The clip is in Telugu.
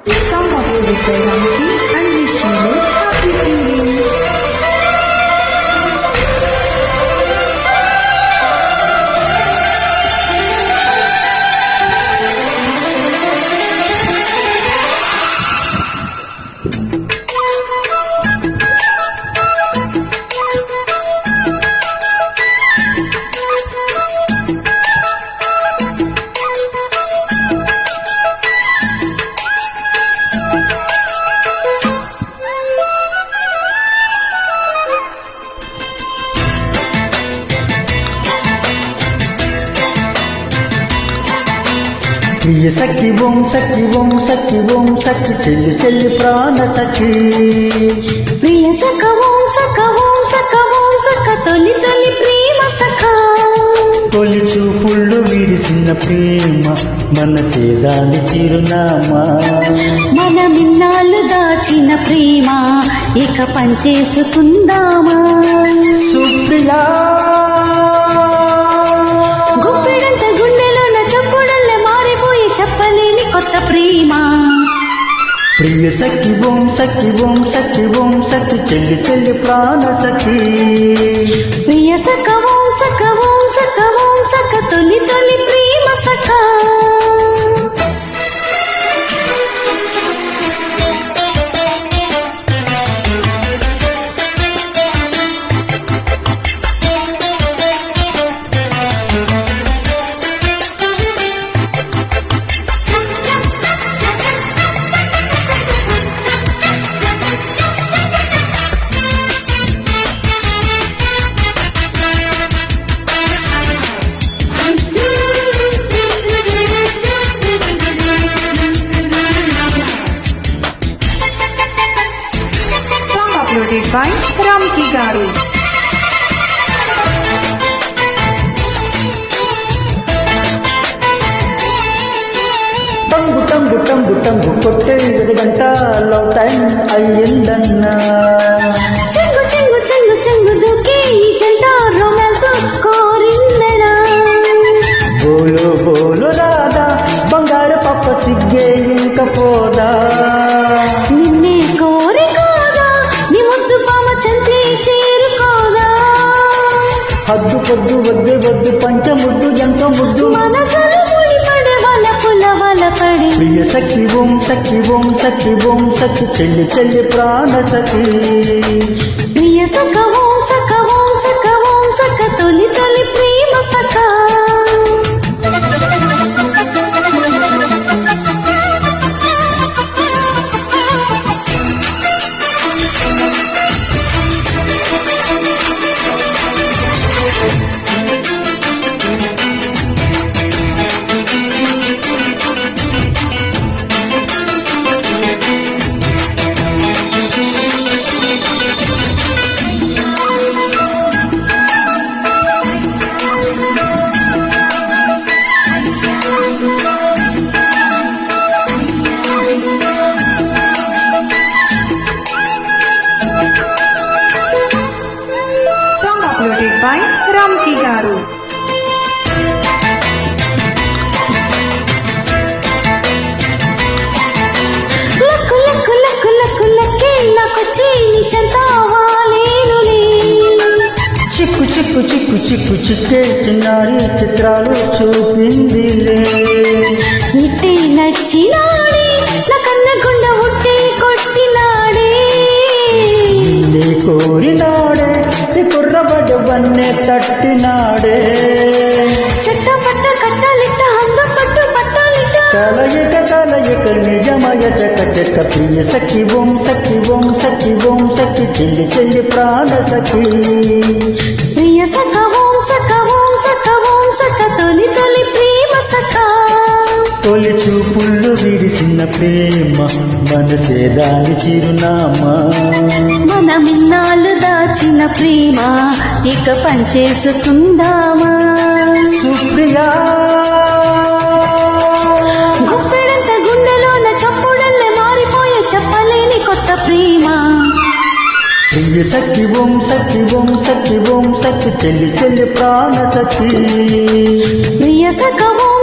Some of you with the Ramki and wish you happy feeling. ప్రియ సఖి ఓం సఖి ఓం సఖి ఓం సఖి చెల్లి చెల్లి ప్రాణ సఖి ప్రియ సఖ ఓం సఖ ఓం సఖ ఓం సఖ తొలి తొలి ప్రేమ సఖ తొలి చూపుళ్ళు విరిసిన ప్రేమ మనసే దాని చిరునామా మనమిన్నాళ్ళు దాచిన ప్రేమ ఇక పంచేసుకుందామా సుప్రియా గుప్పెడంత గుండెలోన చప్పుడల్లే మారిపోయి చెప్పలేని కొత్త ప్రేమ ప్రియ సఖి ఓం సఖి ఓం సఖి ఓం సఖి చెల్లి చెల్లి ప్రాణ సఖి ప్రియ సఖ ఓం సఖ ఓం సఖ ఓం సఖ తొలి తొలి ప్రేమ సఖ Uploaded by Ramki Garu. టంగు టంగు టంగు టంగు కొట్టే గంట లవ్ టైం అయ్యిందన్నా చెంగు చెంగు చెంగు చెంగు దూకే ఈ జంట రొమాన్స్ కోరిందనా బోలో బోలో రాదా బంగారు పప్ప సిగ్గే ఇంక పోదా నిన్నే కోరి కోదా నీ ముద్దు పామ చంటి చేరుకోదా హద్దు పొద్దు వద్దు వద్దు పంచముద్దు ఎంత ముద్దు మనసులు ముడిపడే వలపుల వలపడి ప్రియ సఖి ఓం సఖి ఓం సఖి ఓం సఖి చెల్లి చెల్లి ప్రాణ సఖి ప్రియ సఖ ఓం సఖ ఓం సఖ ఓం సఖ తొలి తొలి ప్రేమ సఖ Song uploaded by Ramki Garu. Luck luck luck luck లక్కే నాకొచ్చి నీ చెంత వాలేనులే చిక్కు చిక్కు చిక్కు చిక్కు చిక్కే చిన్నారి చిత్రాలు చూపిందిలే ఇట్టే నచ్చినాడే నా కన్న గుండె ఉట్టే కొట్టినాడే నీ కోరినాడే నీ కుర్రబడ్డ వన్నే తట్టినాడే చట్టపట్ట కట్టాలిట్ట అందం పట్టు పట్టాలిట్ట కలయిక కలయిక నిజమయ చక చక ప్రియ సఖి ఓం సఖి ఓం సఖి ఓం సఖి చెల్లి చెల్లి ప్రాణ సఖి ప్రియ సఖ ఓం సఖ ఓం సఖ ఓం సఖ తొలి తొలి ప్రేమ సఖ తొలి చూపుళ్ళు విరిసిన ప్రేమ మనసే దాని చిరునామా మనమిన్నాళ్ళు దాచిన ప్రేమ ఇక పంచేసుకుందామా సుప్రియా గుప్పెడంత గుండెలోన చప్పుడల్లే మారిపోయే చెప్పలేని కొత్త ప్రేమ ప్రియ సఖి ఓం సఖి ఓం సఖి ఓం సఖి చెల్లి చెల్లి ప్రాణ సఖి ప్రియ సఖ ఓం